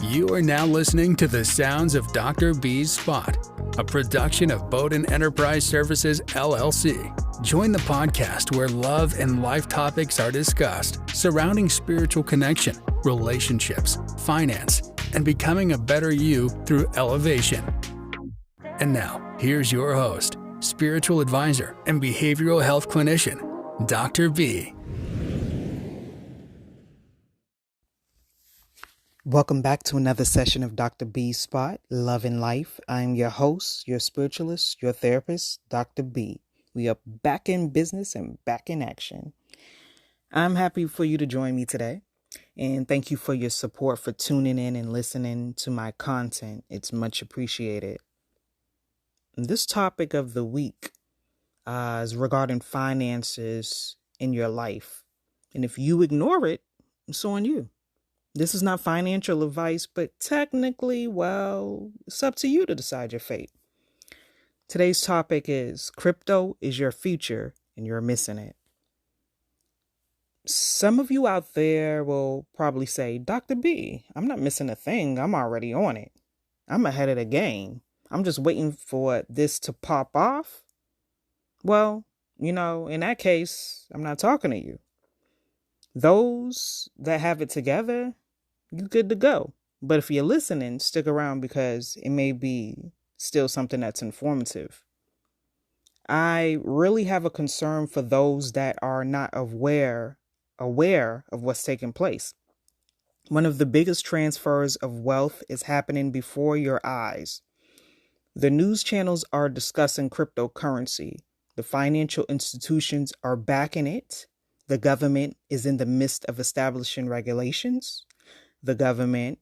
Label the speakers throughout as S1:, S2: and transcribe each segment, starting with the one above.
S1: You are now listening to the sounds of Dr. B's Spot, a production of Bowden Enterprise Services, LLC. Join the podcast where love and life topics are discussed surrounding spiritual connection, relationships, finance, and becoming a better you through elevation. And now, here's your host, spiritual advisor and behavioral health clinician, Dr. B.
S2: Welcome back to another session of Dr. B's Spot, Love and Life. I'm your host, your spiritualist, your therapist, Dr. B. We are back in business and back in action. I'm happy for you to join me today, and thank you for your support for tuning in and listening to my content. It's much appreciated. This topic of the week is regarding finances in your life, and if you ignore it, it's on you. This is not financial advice, but technically, well, it's up to you to decide your fate. Today's topic is crypto is your future and you're missing it. Some of you out there will probably say, Dr. B, I'm not missing a thing. I'm already on it. I'm ahead of the game. I'm just waiting for this to pop off. Well, in that case, I'm not talking to you. Those that have it together, you're good to go. But if you're listening, stick around because it may be still something that's informative. I really have a concern for those that are not aware of what's taking place. One of the biggest transfers of wealth is happening before your eyes. The news channels are discussing cryptocurrency. The financial institutions are backing it. The government is in the midst of establishing regulations. The government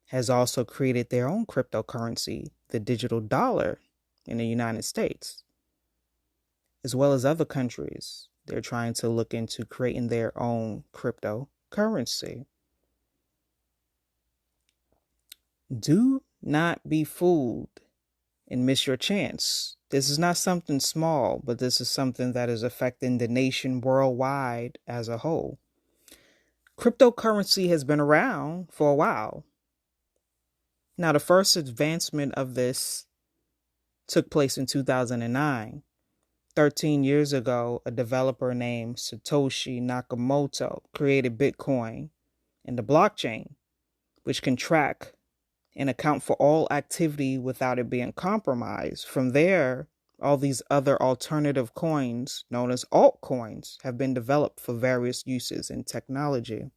S2: has also created their own cryptocurrency, the digital dollar in the United States, as well as other countries. They're trying to look into creating their own cryptocurrency. Do not be fooled and miss your chance. This is not something small, but this is something that is affecting the nation worldwide as a whole. Cryptocurrency has been around for a while. Now, the first advancement of this took place in 2009. 13 years ago, a developer named Satoshi Nakamoto created Bitcoin and the blockchain, which can track and account for all activity without it being compromised. From there, all these other alternative coins, known as altcoins, have been developed for various uses in technology.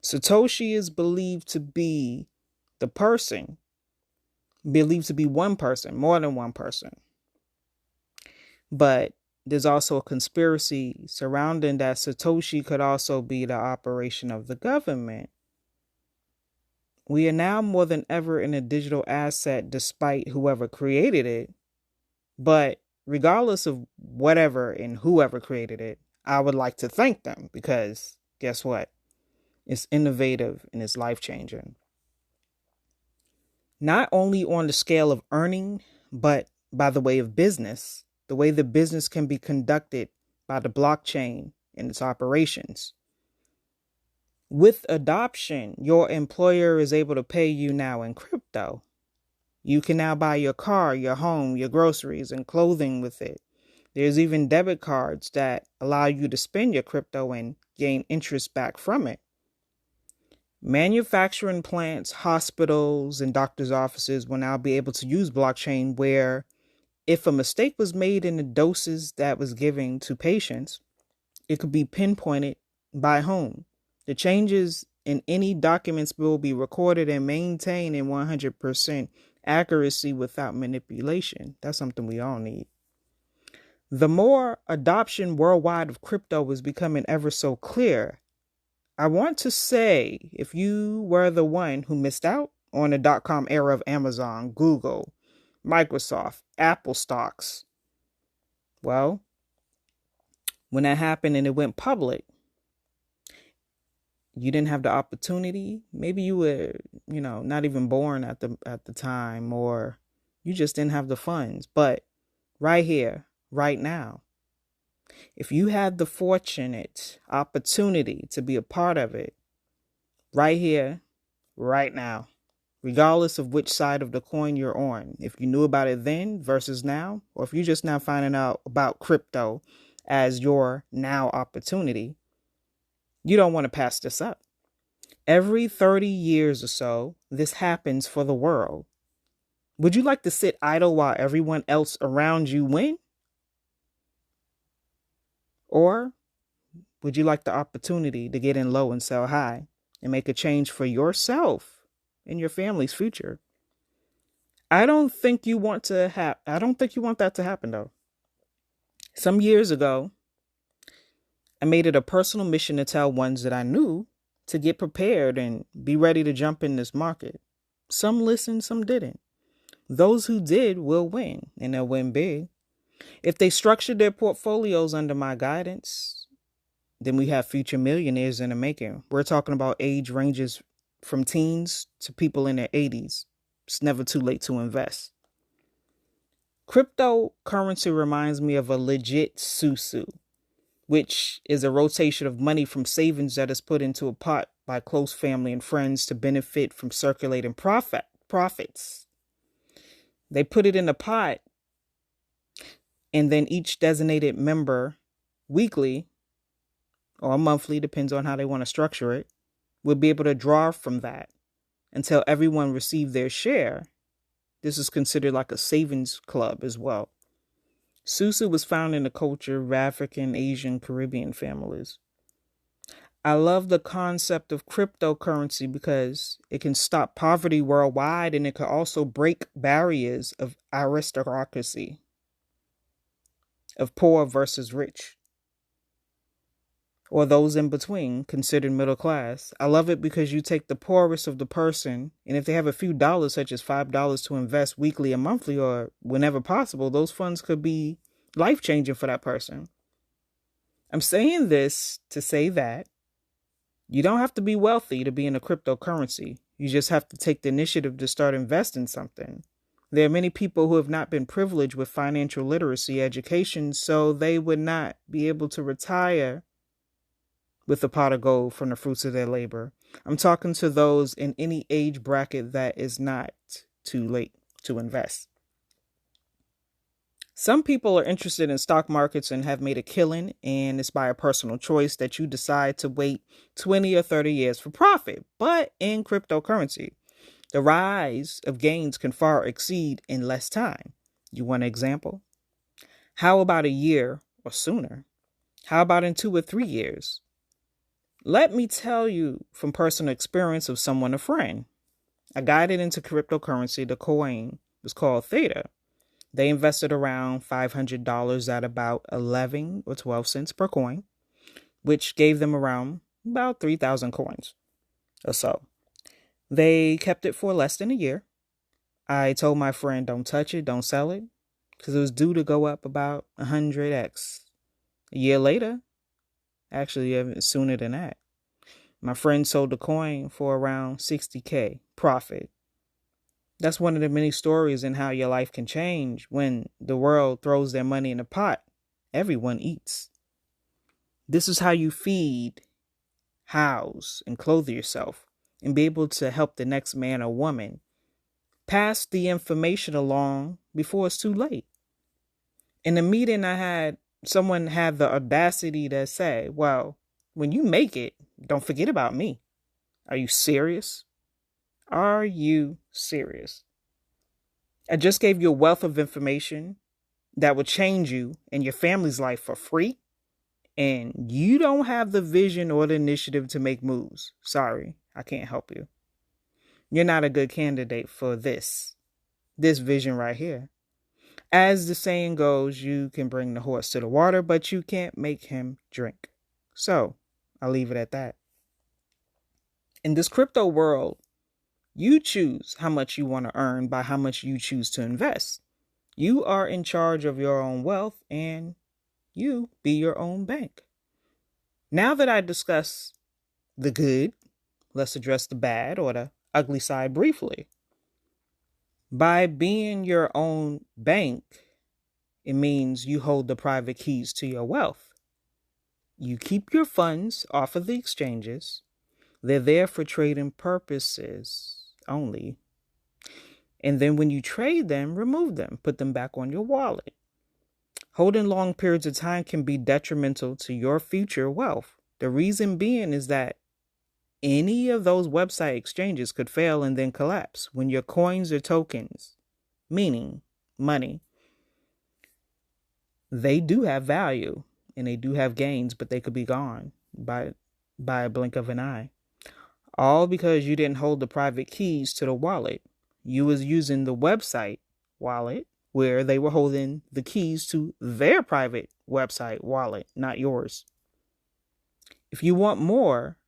S2: Satoshi is believed to be one person, more than one person. But there's also a conspiracy surrounding that Satoshi could also be the operation of the government. We are now more than ever in a digital asset despite whoever created it. But regardless of whatever and whoever created it, I would like to thank them because guess what? It's innovative and it's life-changing. Not only on the scale of earning, but by the way of business, the way the business can be conducted by the blockchain and its operations. With adoption, your employer is able to pay you now in crypto. You can now buy your car, your home, your groceries, and clothing with it. There's even debit cards that allow you to spend your crypto and gain interest back from it. Manufacturing plants, hospitals, and doctors' offices will now be able to use blockchain where if a mistake was made in the doses that was given to patients, it could be pinpointed by whom. The changes in any documents will be recorded and maintained in 100% accuracy without manipulation. That's something we all need. The more adoption worldwide of crypto is becoming ever so clear. I want to say, if you were the one who missed out on the dot-com era of Amazon, Google, Microsoft, Apple stocks, well, when that happened and it went public, you didn't have the opportunity. Maybe you were, not even born at the time, or you just didn't have the funds. But right here, right now, if you had the fortunate opportunity to be a part of it, right here, right now, regardless of which side of the coin you're on. If you knew about it then versus now, or if you're just now finding out about crypto as your now opportunity, you don't want to pass this up. Every 30 years or so, this happens for the world. Would you like to sit idle while everyone else around you win? Or would you like the opportunity to get in low and sell high and make a change for yourself and your family's future? I don't think you want that to happen though. Some years ago, I made it a personal mission to tell ones that I knew to get prepared and be ready to jump in this market. Some listened, some didn't. Those who did will win, and they'll win big. If they structured their portfolios under my guidance, then we have future millionaires in the making. We're talking about age ranges from teens to people in their 80s. It's never too late to invest. Cryptocurrency reminds me of a legit susu, which is a rotation of money from savings that is put into a pot by close family and friends to benefit from circulating profits. They put it in the pot, and then each designated member weekly or monthly, depends on how they want to structure it, will be able to draw from that until everyone received their share. This is considered like a savings club as well. Susu was found in the culture of African, Asian, Caribbean families. I love the concept of cryptocurrency because it can stop poverty worldwide, and it can also break barriers of aristocracy, of poor versus rich, or those in between, considered middle class. I love it because you take the poorest of the person, and if they have a few dollars, such as $5 to invest weekly or monthly or whenever possible, those funds could be life-changing for that person. I'm saying this to say that you don't have to be wealthy to be in a cryptocurrency. You just have to take the initiative to start investing something. There are many people who have not been privileged with financial literacy education, so they would not be able to retire with a pot of gold from the fruits of their labor. I'm talking to those in any age bracket that is not too late to invest. Some people are interested in stock markets and have made a killing, and it's by a personal choice that you decide to wait 20 or 30 years for profit. But in cryptocurrency, the rise of gains can far exceed in less time. You want an example? How about a year or sooner? How about in 2 or 3 years? Let me tell you from personal experience of someone, a friend. I guided into cryptocurrency. The coin was called Theta. They invested around $500 at about 11 or 12 cents per coin, which gave them around about 3,000 coins or so. They kept it for less than a year. I told my friend, don't touch it, don't sell it, because it was due to go up about 100x. A year later, actually sooner than that, my friend sold the coin for around 60K profit. That's one of the many stories in how your life can change when the world throws their money in a pot. Everyone eats. This is how you feed, house, and clothe yourself and be able to help the next man or woman pass the information along before it's too late. In the meeting I had, someone had the audacity to say, well, when you make it, don't forget about me. Are you serious? Are you serious? I just gave you a wealth of information that would change you and your family's life for free, and you don't have the vision or the initiative to make moves. Sorry, I can't help you. You're not a good candidate for this vision right here. As the saying goes, you can bring the horse to the water, but you can't make him drink. So I'll leave it at that. In this crypto world, you choose how much you want to earn by how much you choose to invest. You are in charge of your own wealth, and you be your own bank. Now that I discuss the good, let's address the bad or the ugly side briefly. By being your own bank, it means you hold the private keys to your wealth. You keep your funds off of the exchanges. They're there for trading purposes only. And then when you trade them, remove them, put them back on your wallet. Holding long periods of time can be detrimental to your future wealth. The reason being is that any of those website exchanges could fail and then collapse when your coins or tokens, meaning money, they do have value and they do have gains, but they could be gone by a blink of an eye. All because you didn't hold the private keys to the wallet. You was using the website wallet where they were holding the keys to their private website wallet, not yours. If you want more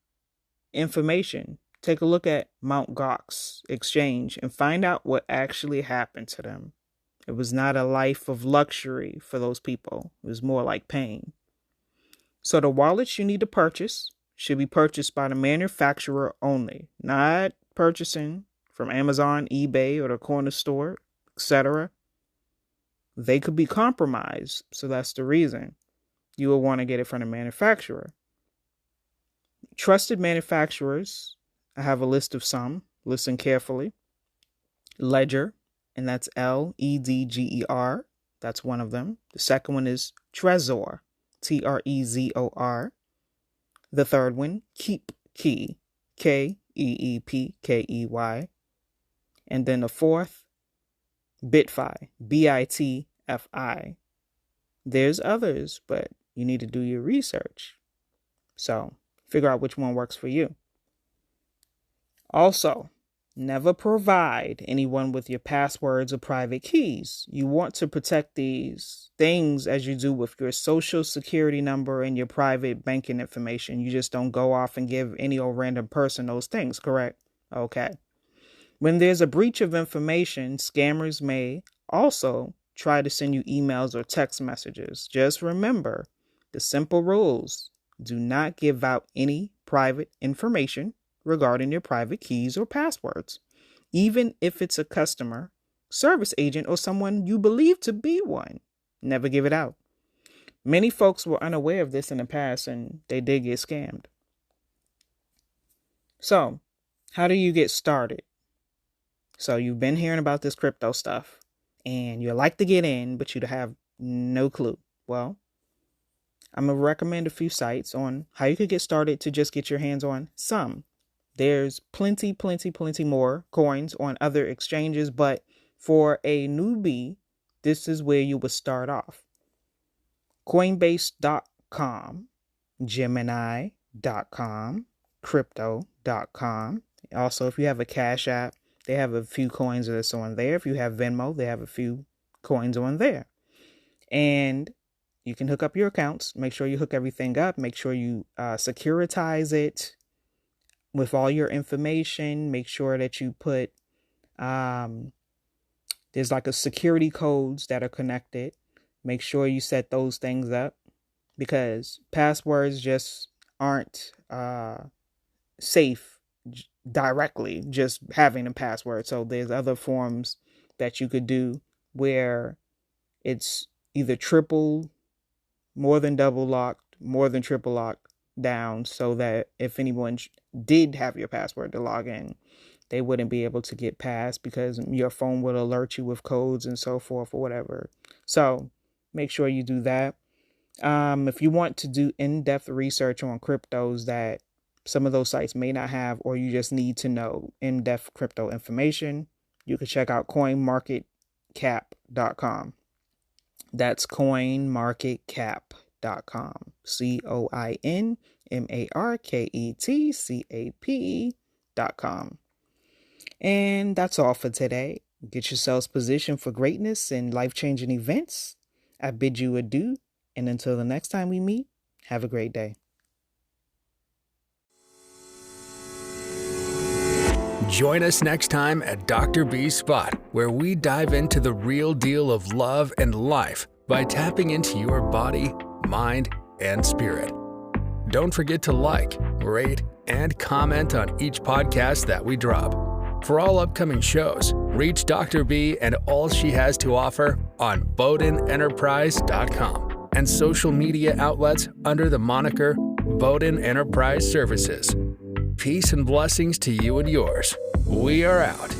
S2: information, take a look at Mt. Gox exchange and find out what actually happened to them. It was not a life of luxury for those people. It was more like pain. So the wallets you need to purchase should be purchased by the manufacturer only, not purchasing from Amazon, eBay, or the corner store, etc. They could be compromised, so that's the reason you will want to get it from the manufacturer. Trusted manufacturers, I have a list of some. Listen carefully. Ledger, and that's Ledger. That's one of them. The second one is Trezor, Trezor. The third one, KeepKey, Keepkey. And then the fourth, Bitfi, Bitfi. There's others, but you need to do your research. So figure out which one works for you. Also, never provide anyone with your passwords or private keys. You want to protect these things as you do with your social security number and your private banking information. You just don't go off and give any old random person those things, correct? Okay. When there's a breach of information, scammers may also try to send you emails or text messages. Just remember the simple rules. Do not give out any private information regarding your private keys or passwords, even if it's a customer, service agent, or someone you believe to be one. Never give it out. Many folks were unaware of this in the past and they did get scammed. So, how do you get started? So you've been hearing about this crypto stuff and you like to get in, but you have no clue. Well, I'm going to recommend a few sites on how you could get started to just get your hands on some. There's plenty more coins on other exchanges, but for a newbie, this is where you would start off. Coinbase.com, Gemini.com, Crypto.com. Also, if you have a Cash App, they have a few coins that's on there. If you have Venmo, they have a few coins on there. And you can hook up your accounts. Make sure you hook everything up. Make sure you securitize it with all your information. Make sure that you put, there's like a security codes that are connected. Make sure you set those things up because passwords just aren't safe directly, just having a password. So there's other forms that you could do where it's either more than double locked, more than triple locked down, so that if anyone did have your password to log in, they wouldn't be able to get past because your phone would alert you with codes and so forth or whatever. So make sure you do that. If you want to do in-depth research on cryptos that some of those sites may not have, or you just need to know in-depth crypto information, you can check out coinmarketcap.com. That's coinmarketcap.com. coinmarketcap.com. And that's all for today. Get yourselves positioned for greatness and life-changing events. I bid you adieu, and until the next time we meet, have a great day.
S1: Join us next time at Dr. B's Spot, where we dive into the real deal of love and life by tapping into your body, mind, and spirit. Don't forget to like, rate, and comment on each podcast that we drop. For all upcoming shows, reach Dr. B and all she has to offer on BowdenEnterprise.com and social media outlets under the moniker Bowden Enterprise Services. Peace and blessings to you and yours. We are out.